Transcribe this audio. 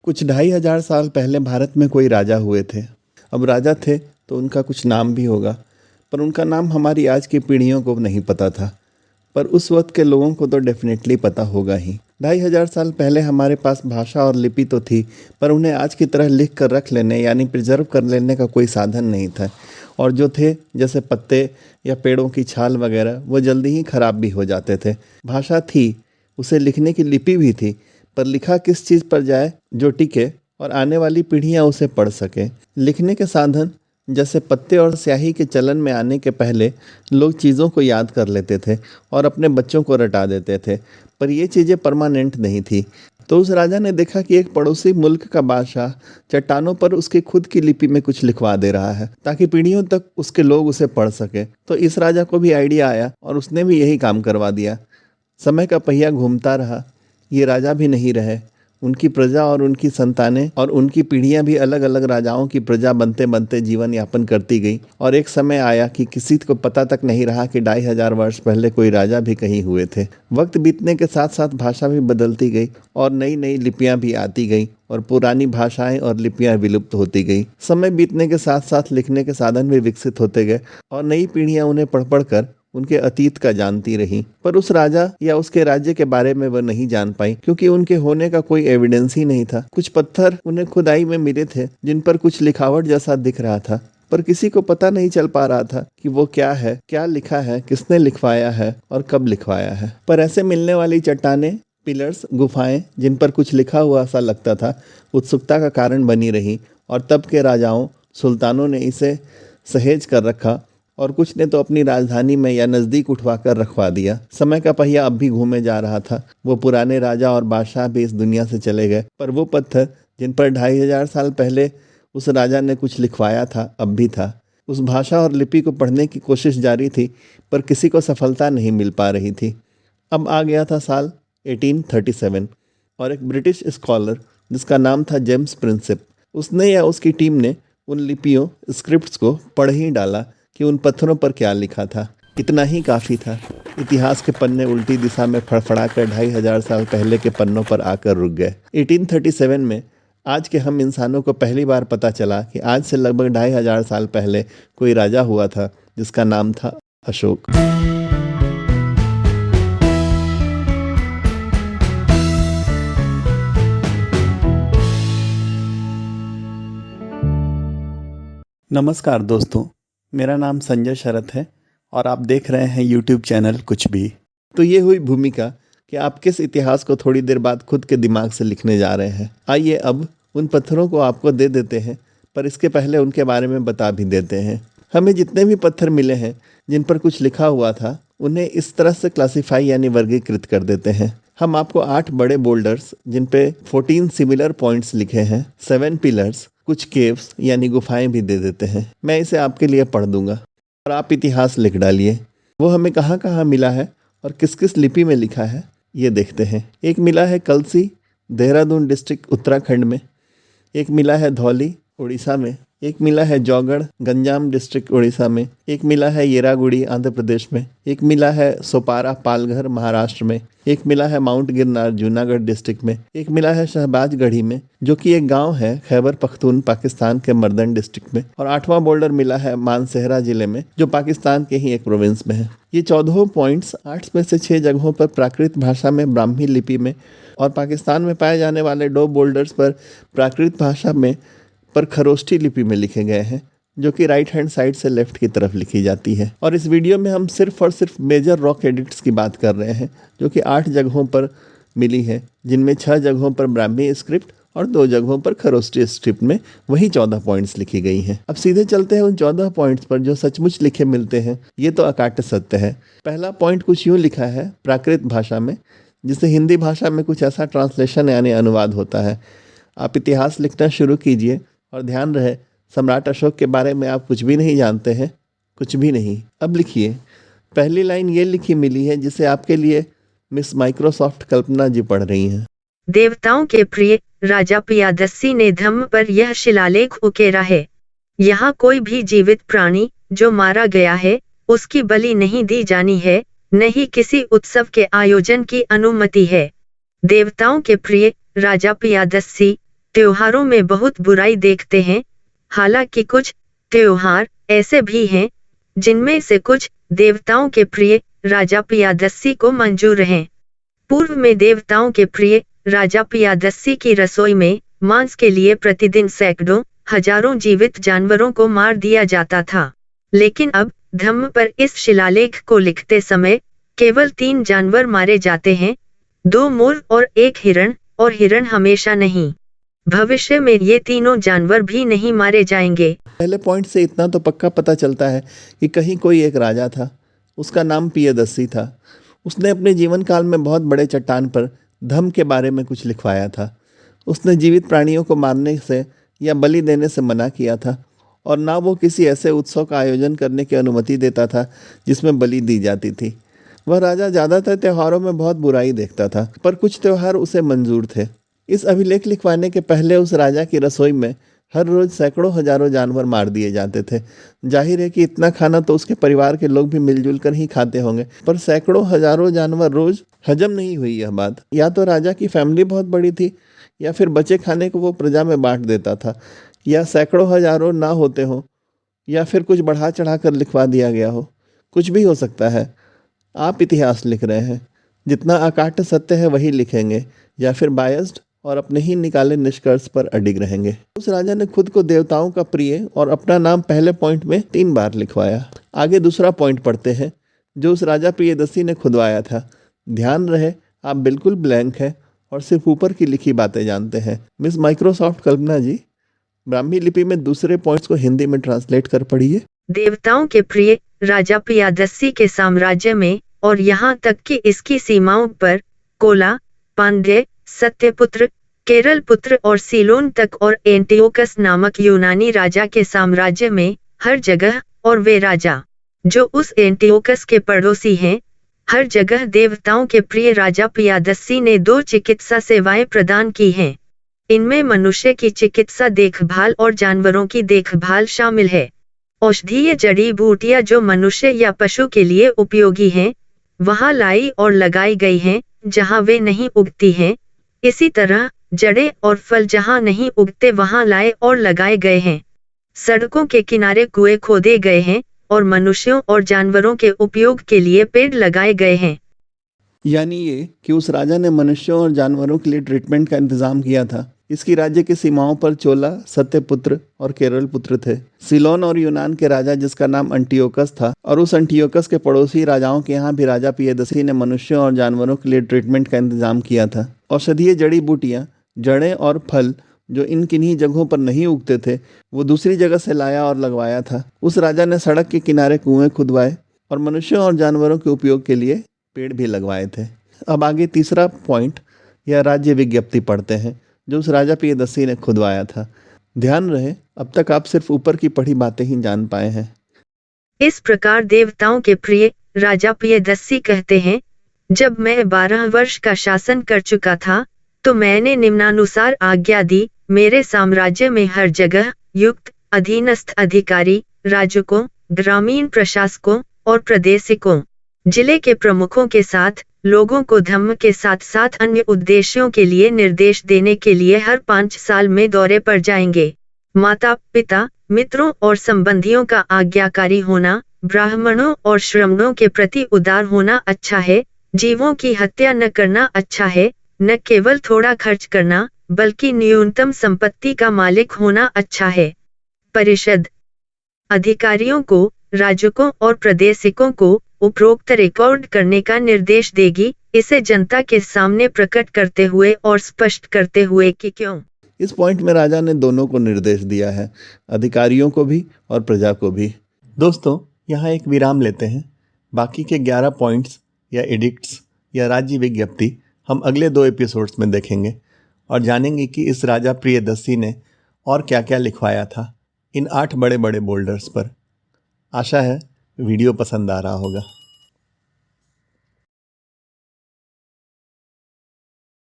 कुछ 2500 साल पहले भारत में कोई राजा हुए थे। अब राजा थे तो उनका कुछ नाम भी होगा, पर उनका नाम हमारी आज की पीढ़ियों को नहीं पता था। पर उस वक्त के लोगों को तो डेफिनेटली पता होगा ही। 2500 साल पहले हमारे पास भाषा और लिपि तो थी, पर उन्हें आज की तरह लिख कर रख लेने यानी प्रिजर्व कर लेने का कोई साधन नहीं था। और जो थे, जैसे पत्ते या पेड़ों की छाल वगैरह, वो जल्दी ही खराब भी हो जाते थे। भाषा थी, उसे लिखने की लिपि भी थी, पर लिखा किस चीज़ पर जाए जो टिके और आने वाली पीढ़ियां उसे पढ़ सके। लिखने के साधन जैसे पत्ते और स्याही के चलन में आने के पहले लोग चीज़ों को याद कर लेते थे और अपने बच्चों को रटा देते थे, पर ये चीज़ें परमानेंट नहीं थी। तो उस राजा ने देखा कि एक पड़ोसी मुल्क का बादशाह चट्टानों पर उसकी खुद की लिपि में कुछ लिखवा दे रहा है ताकि पीढ़ियों तक उसके लोग उसे पढ़ सके। तो इस राजा को भी आइडिया आया और उसने भी यही काम करवा दिया। समय का पहिया घूमता रहा, ये राजा भी नहीं रहे, उनकी प्रजा और उनकी संतानें और उनकी पीढ़ियां भी अलग अलग राजाओं की प्रजा बनते बनते जीवन यापन करती गई। और एक समय आया कि किसी को पता तक नहीं रहा कि 2500 वर्ष पहले कोई राजा भी कहीं हुए थे। वक्त बीतने के साथ साथ भाषा भी बदलती गई और नई नई लिपियां भी आती गई और पुरानी भाषाएं और लिपियां विलुप्त होती गई। समय बीतने के साथ साथ लिखने के साधन भी विकसित होते गए और नई पीढ़ियां उन्हें पढ़ पढ़ कर उनके अतीत का जानती रही। पर उस राजा या उसके राज्य के बारे में वह नहीं जान पाई, क्योंकि उनके होने का कोई एविडेंस ही नहीं था। कुछ पत्थर उन्हें खुदाई में मिले थे जिन पर कुछ लिखावट जैसा दिख रहा था, पर किसी को पता नहीं चल पा रहा था कि वो क्या है, क्या लिखा है, किसने लिखवाया है और कब लिखवाया है। पर ऐसे मिलने वाली चट्टानें, पिलर्स, गुफाएं जिन पर कुछ लिखा हुआ सा लगता था, उत्सुकता का कारण बनी रही। और तब के राजाओं, सुल्तानों ने इसे सहेज कर रखा और कुछ ने तो अपनी राजधानी में या नज़दीक उठवा कर रखवा दिया। समय का पहिया अब भी घूमे जा रहा था। वो पुराने राजा और बादशाह भी इस दुनिया से चले गए, पर वो पत्थर जिन पर 2500 साल पहले उस राजा ने कुछ लिखवाया था अब भी था। उस भाषा और लिपि को पढ़ने की कोशिश जारी थी, पर किसी को सफलता नहीं मिल पा रही थी। अब आ गया था साल 1837 और एक ब्रिटिश स्कॉलर जिसका नाम था जेम्स प्रिंसिप, उसने या उसकी टीम ने उन लिपियों, स्क्रिप्ट्स को पढ़ ही डाला कि उन पत्थरों पर क्या लिखा था। इतना ही काफ़ी था। इतिहास के पन्ने उल्टी दिशा में फड़फड़ाकर 2500 साल पहले के पन्नों पर आकर रुक गए। 1837 में आज के हम इंसानों को पहली बार पता चला कि आज से लगभग 2500 साल पहले कोई राजा हुआ था जिसका नाम था अशोक। नमस्कार दोस्तों, मेरा नाम संजय शरत है और आप देख रहे हैं YouTube चैनल कुछ भी। तो ये हुई भूमिका कि आप किस इतिहास को थोड़ी देर बाद खुद के दिमाग से लिखने जा रहे हैं। आइए अब उन पत्थरों को आपको दे देते हैं, पर इसके पहले उनके बारे में बता भी देते हैं। हमें जितने भी पत्थर मिले हैं जिन पर कुछ लिखा हुआ था, उन्हें इस तरह से क्लासीफाई यानी वर्गीकृत कर देते हैं। हम आपको 8 बड़े बोल्डर्स जिन पे 14 सिमिलर पॉइंट्स लिखे हैं, 7 पिलर्स, कुछ केव्स यानी गुफाएं भी दे देते हैं। मैं इसे आपके लिए पढ़ दूंगा और आप इतिहास लिख डालिए। वो हमें कहाँ कहाँ मिला है और किस किस लिपि में लिखा है, ये देखते हैं। एक मिला है कलसी, देहरादून डिस्ट्रिक्ट उत्तराखंड में। एक मिला है धौली, उड़ीसा में। एक मिला है जौगढ़, गंजाम डिस्ट्रिक्ट उड़ीसा में। एक मिला है येरागुड़ी, आंध्र प्रदेश में। एक मिला है सोपारा, पालघर, महाराष्ट्र में। एक मिला है माउंट गिरनार, जूनागढ़ डिस्ट्रिक्ट में। एक मिला है शहबाजगढ़ी में, जो कि एक गांव है खैबर पख्तून, पाकिस्तान के मर्दन डिस्ट्रिक्ट में। और 8वां बोल्डर मिला है मानसेहरा जिले में, जो पाकिस्तान के ही एक प्रोविंस में है। ये 14 पॉइंट्स 8 में से 6 जगहों पर प्राकृत भाषा में, ब्राह्मी लिपि में, और पाकिस्तान में पाए जाने वाले 2 बोल्डर्स पर प्राकृत भाषा में पर खरोष्ठी लिपि में लिखे गए हैं, जो कि राइट हैंड साइड से लेफ्ट की तरफ लिखी जाती है। और इस वीडियो में हम सिर्फ और सिर्फ मेजर रॉक एडिट्स की बात कर रहे हैं, जो कि 8 जगहों पर मिली है, जिनमें 6 जगहों पर ब्राह्मी स्क्रिप्ट और 2 जगहों पर खरोष्ठी स्क्रिप्ट में वही 14 पॉइंट्स लिखी गई हैं। अब सीधे चलते हैं उन 14 पॉइंट्स पर जो सचमुच लिखे मिलते हैं। ये तो अकाट्य सत्य है। पहला पॉइंट कुछ यूँ लिखा है प्राकृत भाषा में, जिसे हिंदी भाषा में कुछ ऐसा ट्रांसलेशन यानी अनुवाद होता है। आप इतिहास लिखना शुरू कीजिए और ध्यान रहे, सम्राट अशोक के बारे में आप कुछ भी नहीं जानते हैं, कुछ भी नहीं। अब लिखिए। पहली लाइन ये लिखी मिली है, जिसे आपके लिए मिस माइक्रोसॉफ्ट कल्पना जी पढ़ रही हैं। देवताओं के प्रिय राजा पियादस्सी ने धम्म पर यह शिलालेख उकेरा है। यहाँ कोई भी जीवित प्राणी जो मारा गया है उसकी बलि नहीं दी जानी है, न ही किसी उत्सव के आयोजन की अनुमति है। देवताओं के प्रिय राजा पियादस्सी त्योहारों में बहुत बुराई देखते हैं। हालांकि कुछ त्योहार ऐसे भी हैं जिनमें से कुछ देवताओं के प्रिय राजा पियादस्सी को मंजूर हैं। पूर्व में देवताओं के प्रिय राजा पियादस्सी की रसोई में मांस के लिए प्रतिदिन सैकड़ों हजारों जीवित जानवरों को मार दिया जाता था, लेकिन अब धम्म पर इस शिलालेख को लिखते समय केवल 3 जानवर मारे जाते हैं, 2 मोर और 1 हिरण, और हिरण हमेशा नहीं, भविष्य में ये तीनों जानवर भी नहीं मारे जाएंगे। पहले पॉइंट से इतना तो पक्का पता चलता है कि कहीं कोई एक राजा था, उसका नाम पियदस्सी था। उसने अपने जीवन काल में बहुत बड़े चट्टान पर धम्म के बारे में कुछ लिखवाया था। उसने जीवित प्राणियों को मारने से या बलि देने से मना किया था, और ना वो किसी ऐसे उत्सव का आयोजन करने की अनुमति देता था जिसमें बलि दी जाती थी। वह राजा ज़्यादातर त्योहारों में बहुत बुराई देखता था, पर कुछ त्योहार उसे मंजूर थे। इस अभिलेख लिखवाने के पहले उस राजा की रसोई में हर रोज सैकड़ों हजारों जानवर मार दिए जाते थे। जाहिर है कि इतना खाना तो उसके परिवार के लोग भी मिलजुल कर ही खाते होंगे, पर सैकड़ों हजारों जानवर रोज हजम नहीं हुई यह बात। या तो राजा की फैमिली बहुत बड़ी थी, या फिर बचे खाने को वो प्रजा में बांट देता था, या सैकड़ों हजारों ना होते हों, या फिर कुछ बढ़ा चढ़ा कर लिखवा दिया गया हो। कुछ भी हो सकता है। आप इतिहास लिख रहे हैं, जितना अकाट्य सत्य है वही लिखेंगे, या फिर बायस्ड और अपने ही निकाले निष्कर्ष पर अडिग रहेंगे। उस राजा ने खुद को देवताओं का प्रिय और अपना नाम पहले पॉइंट में 3 बार लिखवाया। आगे दूसरा पॉइंट पढ़ते हैं जो उस राजा प्रियदस्सी ने खुदवाया था। ध्यान रहे, आप बिल्कुल ब्लैंक हैं और सिर्फ ऊपर की लिखी बातें जानते हैं। मिस माइक्रोसॉफ्ट कल्पना जी, ब्राह्मी लिपि में दूसरे पॉइंट्स को हिंदी में ट्रांसलेट कर पढ़िए। देवताओं के प्रिय राजा पियादस्सी के साम्राज्य में और यहाँ तक कि इसकी सीमाओं पर कोला, पांड्य, सत्यपुत्र, केरल पुत्र और सीलोन तक और एंटियोकस नामक यूनानी राजा के साम्राज्य में हर जगह, और वे राजा जो उस एंटियोकस के पड़ोसी हैं, हर जगह देवताओं के प्रिय राजा पियादस्सी ने 2 चिकित्सा सेवाएं प्रदान की हैं। इनमें मनुष्य की चिकित्सा देखभाल और जानवरों की देखभाल शामिल है। औषधीय जड़ी बूटियां जो मनुष्य या पशु के लिए उपयोगी हैं, वहां लाई और लगाई गई हैं जहां वे नहीं उगती हैं। इसी तरह जड़ें और फल जहां नहीं उगते वहां लाए और लगाए गए हैं। सड़कों के किनारे कुएं खोदे गए हैं और मनुष्यों और जानवरों के उपयोग के लिए पेड़ लगाए गए हैं। यानी ये कि उस राजा ने मनुष्यों और जानवरों के लिए ट्रीटमेंट का इंतजाम किया था। इसकी राज्य की सीमाओं पर चोला, सत्यपुत्र और केरल पुत्र थे। सिलोन और यूनान के राजा जिसका नाम अंटियोकस था, और उस अंटियोकस के पड़ोसी राजाओं के यहाँ भी राजा पियदस्सी ने मनुष्यों और जानवरों के लिए ट्रीटमेंट का इंतजाम किया था। औषधीय जड़ी बूटियाँ, जड़ें और फल जो इन किन्हीं जगहों पर नहीं उगते थे, वो दूसरी जगह से लाया और लगवाया था। उस राजा ने सड़क के किनारे कुएं खुदवाए और मनुष्यों और जानवरों के उपयोग के लिए पेड़ भी लगवाए थे। अब आगे तीसरा पॉइंट या राज्य विज्ञप्ति पढ़ते हैं जो उस राजा पियदस्सी ने खुदवाया था। ध्यान रहे, अब तक आप सिर्फ ऊपर की पढ़ी बातें ही जान पाए हैं। इस प्रकार देवताओं के प्रिय राजा पियदस्सी कहते हैं, जब मैं 12 वर्ष का शासन कर चुका था तो मैंने निम्नानुसार आज्ञा दी। मेरे साम्राज्य में हर जगह युक्त अधीनस्थ अधिकारी, राजकों, ग्रामीण प्रशासकों और प्रदेशिकों, जिले के प्रमुखों के साथ लोगों को धम्म के साथ साथ अन्य उद्देश्यों के लिए निर्देश देने के लिए हर 5 साल में दौरे पर जाएंगे। माता पिता, मित्रों और संबंधियों का आज्ञाकारी होना, ब्राह्मणों और श्रमणों के प्रति उदार होना अच्छा है। जीवों की हत्या न करना अच्छा है। न केवल थोड़ा खर्च करना बल्कि न्यूनतम संपत्ति का मालिक होना अच्छा है। परिषद अधिकारियों को, राजकों और प्रदेशिकों को उपरोक्त रिकॉर्ड करने का निर्देश देगी, इसे जनता के सामने प्रकट करते हुए और स्पष्ट करते हुए कि क्यों। इस पॉइंट में राजा ने दोनों को निर्देश दिया है, अधिकारियों को भी और प्रजा को भी। दोस्तों, यहाँ एक विराम लेते हैं। बाकी के 11 पॉइंट्स या एडिक्ट्स या राज्य विज्ञप्ति हम अगले 2 एपिसोड्स में देखेंगे और जानेंगे कि इस राजा प्रियदस्सी ने और क्या क्या लिखवाया था इन 8 बड़े बड़े बोल्डर्स पर। आशा है वीडियो पसंद आ रहा होगा।